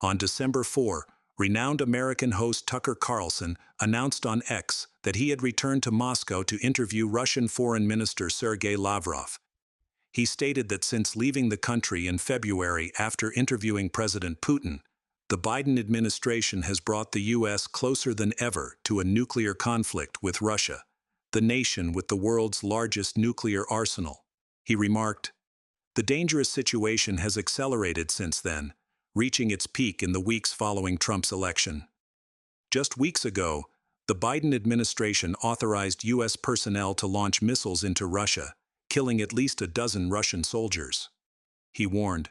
On December 4, renowned American host Tucker Carlson announced on X that he had returned to Moscow to interview Russian Foreign Minister Sergey Lavrov. He stated that since leaving the country in February after interviewing President Putin, the Biden administration has brought the U.S. closer than ever to a nuclear conflict with Russia, the nation with the world's largest nuclear arsenal. He remarked, "The dangerous situation has accelerated since then, reaching its peak in the weeks following Trump's election. Just weeks ago, the Biden administration authorized U.S. personnel to launch missiles into Russia, killing at least a dozen Russian soldiers." He warned,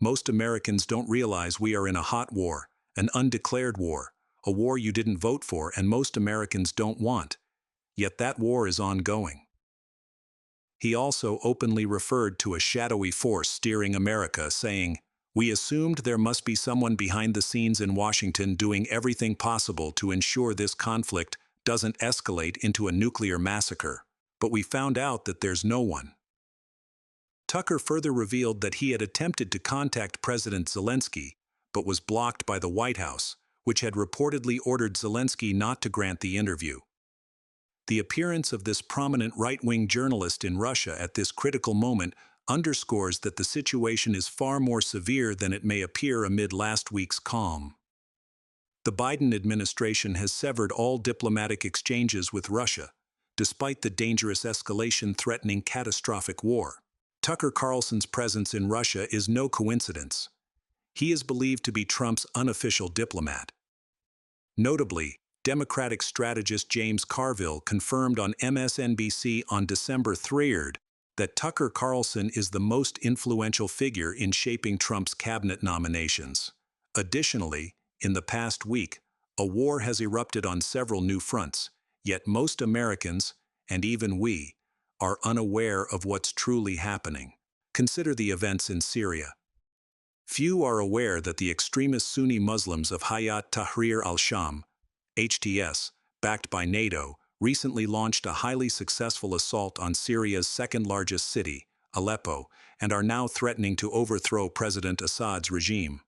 "Most Americans don't realize we are in a hot war, an undeclared war, a war you didn't vote for and most Americans don't want. Yet that war is ongoing." He also openly referred to a shadowy force steering America, saying, "We assumed there must be someone behind the scenes in Washington doing everything possible to ensure this conflict doesn't escalate into a nuclear massacre, but we found out that there's no one." Tucker further revealed that he had attempted to contact President Zelensky, but was blocked by the White House, which had reportedly ordered Zelensky not to grant the interview. The appearance of this prominent right-wing journalist in Russia at this critical moment underscores that the situation is far more severe than it may appear amid last week's calm. The Biden administration has severed all diplomatic exchanges with Russia, despite the dangerous escalation threatening catastrophic war. Tucker Carlson's presence in Russia is no coincidence. He is believed to be Trump's unofficial diplomat. Notably, Democratic strategist James Carville confirmed on MSNBC on December 3 that Tucker Carlson is the most influential figure in shaping Trump's cabinet nominations. Additionally, in the past week, a war has erupted on several new fronts, yet most Americans, and even we, are unaware of what's truly happening. Consider the events in Syria. Few are aware that the extremist Sunni Muslims of Hayat Tahrir al-Sham, HTS, backed by NATO, recently launched a highly successful assault on Syria's second-largest city, Aleppo, and are now threatening to overthrow President Assad's regime.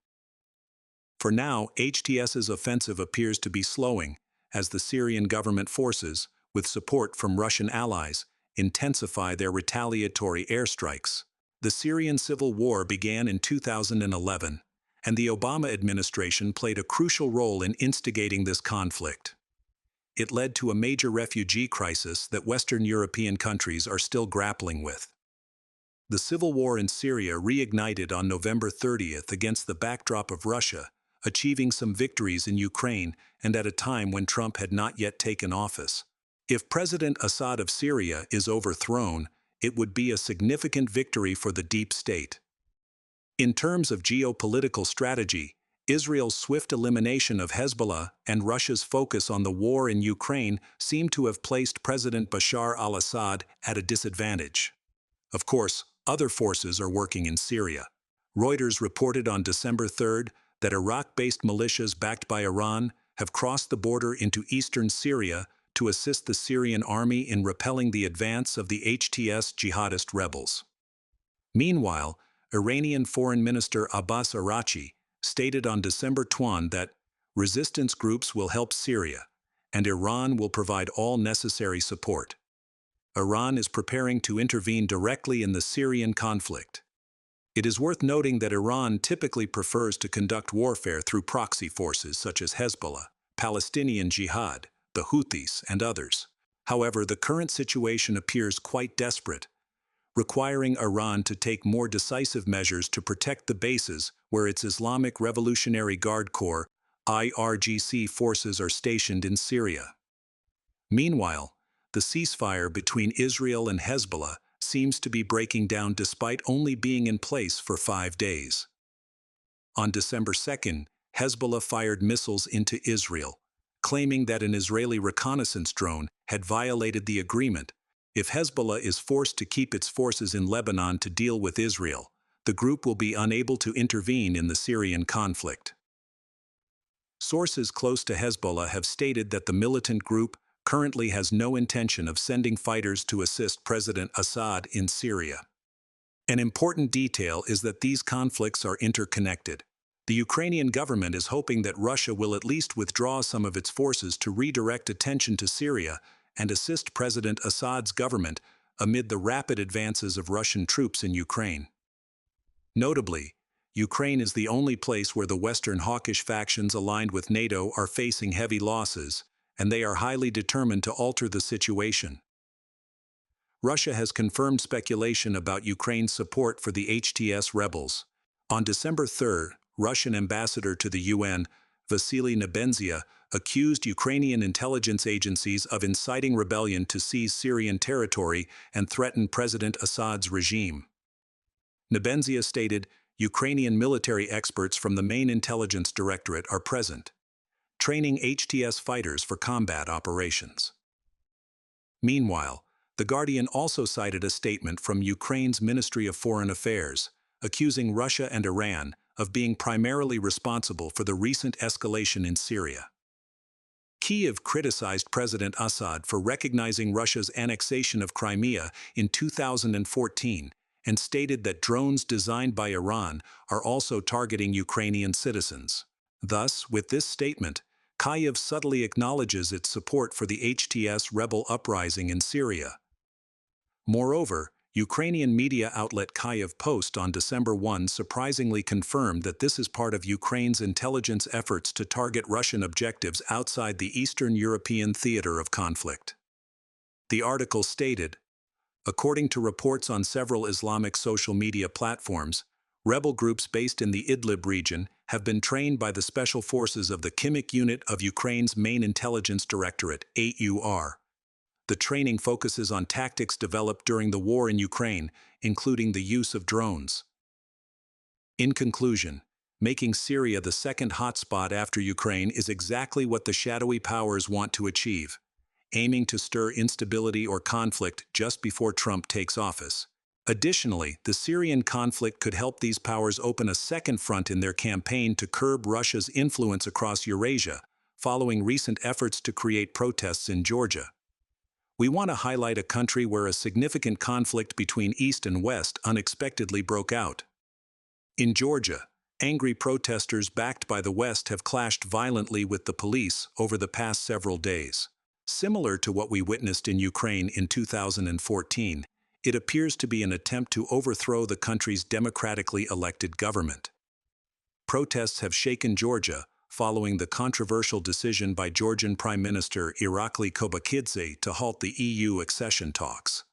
For now, HTS's offensive appears to be slowing, as the Syrian government forces, with support from Russian allies, intensify their retaliatory airstrikes. The Syrian civil war began in 2011, and the Obama administration played a crucial role in instigating this conflict. It led to a major refugee crisis that Western European countries are still grappling with. The civil war in Syria reignited on November 30 against the backdrop of Russia, achieving some victories in Ukraine and at a time when Trump had not yet taken office. If President Assad of Syria is overthrown, it would be a significant victory for the deep state. In terms of geopolitical strategy, Israel's swift elimination of Hezbollah and Russia's focus on the war in Ukraine seem to have placed President Bashar al-Assad at a disadvantage. Of course, other forces are working in Syria. Reuters reported on December 3 that Iraq-based militias backed by Iran have crossed the border into eastern Syria to assist the Syrian army in repelling the advance of the HTS jihadist rebels. Meanwhile, Iranian Foreign Minister Abbas Araghchi stated on December 20 that resistance groups will help Syria, and Iran will provide all necessary support. Iran is preparing to intervene directly in the Syrian conflict. It is worth noting that Iran typically prefers to conduct warfare through proxy forces such as Hezbollah, Palestinian Jihad, the Houthis, and others. However, the current situation appears quite desperate, requiring Iran to take more decisive measures to protect the bases where its Islamic Revolutionary Guard Corps (IRGC) forces are stationed in Syria. Meanwhile, the ceasefire between Israel and Hezbollah seems to be breaking down despite only being in place for 5 days. On December 2, Hezbollah fired missiles into Israel, claiming that an Israeli reconnaissance drone had violated the agreement. If Hezbollah is forced to keep its forces in Lebanon to deal with Israel, the group will be unable to intervene in the Syrian conflict. Sources close to Hezbollah have stated that the militant group currently has no intention of sending fighters to assist President Assad in Syria. An important detail is that these conflicts are interconnected. The Ukrainian government is hoping that Russia will at least withdraw some of its forces to redirect attention to Syria and assist President Assad's government amid the rapid advances of Russian troops in Ukraine. Notably, Ukraine is the only place where the Western hawkish factions aligned with NATO are facing heavy losses, and they are highly determined to alter the situation. Russia has confirmed speculation about Ukraine's support for the HTS rebels. On December 3, Russian ambassador to the UN, Vasily Nebenzia, accused Ukrainian intelligence agencies of inciting rebellion to seize Syrian territory and threaten President Assad's regime. Nebenzia stated, Ukrainian military experts from the main intelligence directorate are present, training HTS fighters for combat operations. Meanwhile, The Guardian also cited a statement from Ukraine's Ministry of Foreign Affairs, accusing Russia and Iran of being primarily responsible for the recent escalation in Syria. Kyiv criticized President Assad for recognizing Russia's annexation of Crimea in 2014 and stated that drones designed by Iran are also targeting Ukrainian citizens. Thus, with this statement, Kyiv subtly acknowledges its support for the HTS rebel uprising in Syria. Moreover, Ukrainian media outlet Kyiv Post on December 1 surprisingly confirmed that this is part of Ukraine's intelligence efforts to target Russian objectives outside the Eastern European theater of conflict. The article stated, according to reports on several Islamic social media platforms, rebel groups based in the Idlib region have been trained by the special forces of the Chimic Unit of Ukraine's main intelligence directorate, AUR. The training focuses on tactics developed during the war in Ukraine, including the use of drones. In conclusion, making Syria the second hotspot after Ukraine is exactly what the shadowy powers want to achieve, aiming to stir instability or conflict just before Trump takes office. Additionally, the Syrian conflict could help these powers open a second front in their campaign to curb Russia's influence across Eurasia, following recent efforts to create protests in Georgia. We want to highlight a country where a significant conflict between East and West unexpectedly broke out. In Georgia, angry protesters backed by the West have clashed violently with the police over the past several days. Similar to what we witnessed in Ukraine in 2014, it appears to be an attempt to overthrow the country's democratically elected government. Protests have shaken Georgia following the controversial decision by Georgian Prime Minister Irakli Kobakidze to halt the EU accession talks.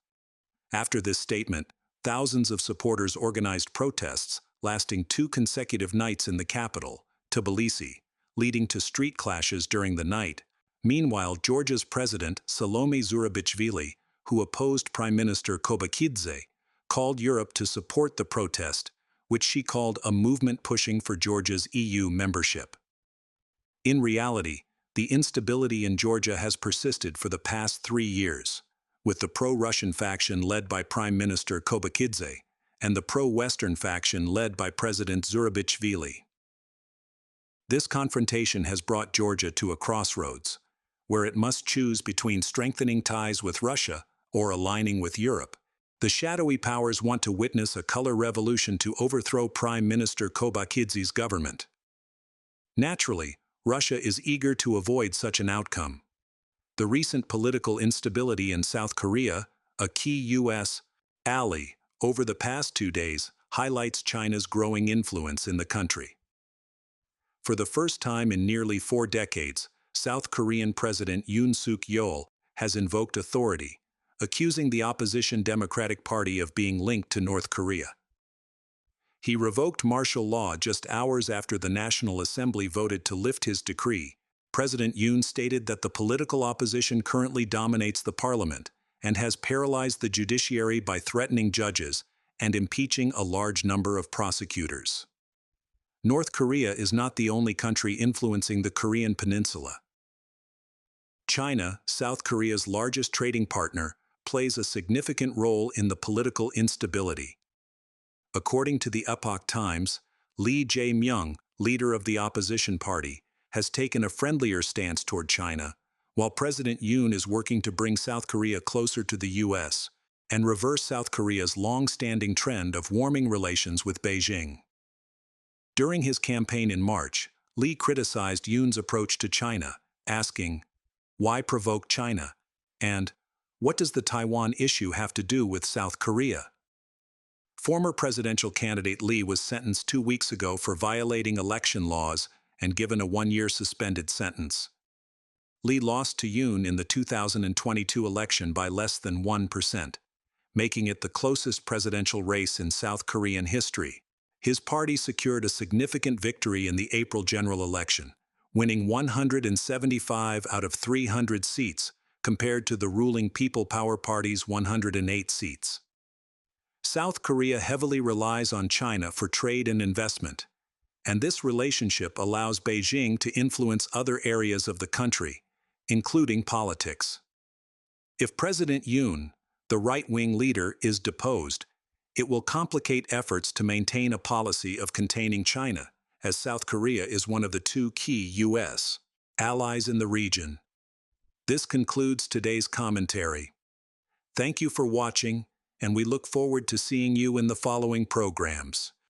After this statement, thousands of supporters organized protests lasting 2 consecutive nights in the capital, Tbilisi, leading to street clashes during the night. Meanwhile, Georgia's President Salome Zurabichvili, who opposed Prime Minister Kobakidze, called Europe to support the protest, which she called a movement pushing for Georgia's EU membership. In reality, the instability in Georgia has persisted for the past 3 years, with the pro-Russian faction led by Prime Minister Kobakidze and the pro-Western faction led by President Zurabichvili. This confrontation has brought Georgia to a crossroads, where it must choose between strengthening ties with Russia or aligning with Europe. The shadowy powers want to witness a color revolution to overthrow Prime Minister Kobakidze's government. Naturally, Russia is eager to avoid such an outcome. The recent political instability in South Korea, a key U.S. ally, over the past 2 days, highlights China's growing influence in the country. For the first time in nearly 4 decades, South Korean President Yoon Suk-yeol has invoked authority, accusing the opposition Democratic Party of being linked to North Korea. He revoked martial law just hours after the National Assembly voted to lift his decree. President Yoon stated that the political opposition currently dominates the parliament and has paralyzed the judiciary by threatening judges and impeaching a large number of prosecutors. North Korea is not the only country influencing the Korean peninsula. China, South Korea's largest trading partner, plays a significant role in the political instability. According to the Epoch Times, Lee Jae-myung, leader of the opposition party, has taken a friendlier stance toward China, while President Yoon is working to bring South Korea closer to the U.S. and reverse South Korea's long-standing trend of warming relations with Beijing. During his campaign in March, Li criticized Yoon's approach to China, asking, "Why provoke China?" and "What does the Taiwan issue have to do with South Korea?" Former presidential candidate Li was sentenced 2 weeks ago for violating election laws and given a 1-year suspended sentence. Li lost to Yoon in the 2022 election by less than 1%, making it the closest presidential race in South Korean history. His party secured a significant victory in the April general election, winning 175 out of 300 seats, compared to the ruling People Power Party's 108 seats. South Korea heavily relies on China for trade and investment, and this relationship allows Beijing to influence other areas of the country, including politics. If President Yoon, the right-wing leader, is deposed, it will complicate efforts to maintain a policy of containing China, as South Korea is one of the 2 key U.S. allies in the region. This concludes today's commentary. Thank you for watching, and we look forward to seeing you in the following programs.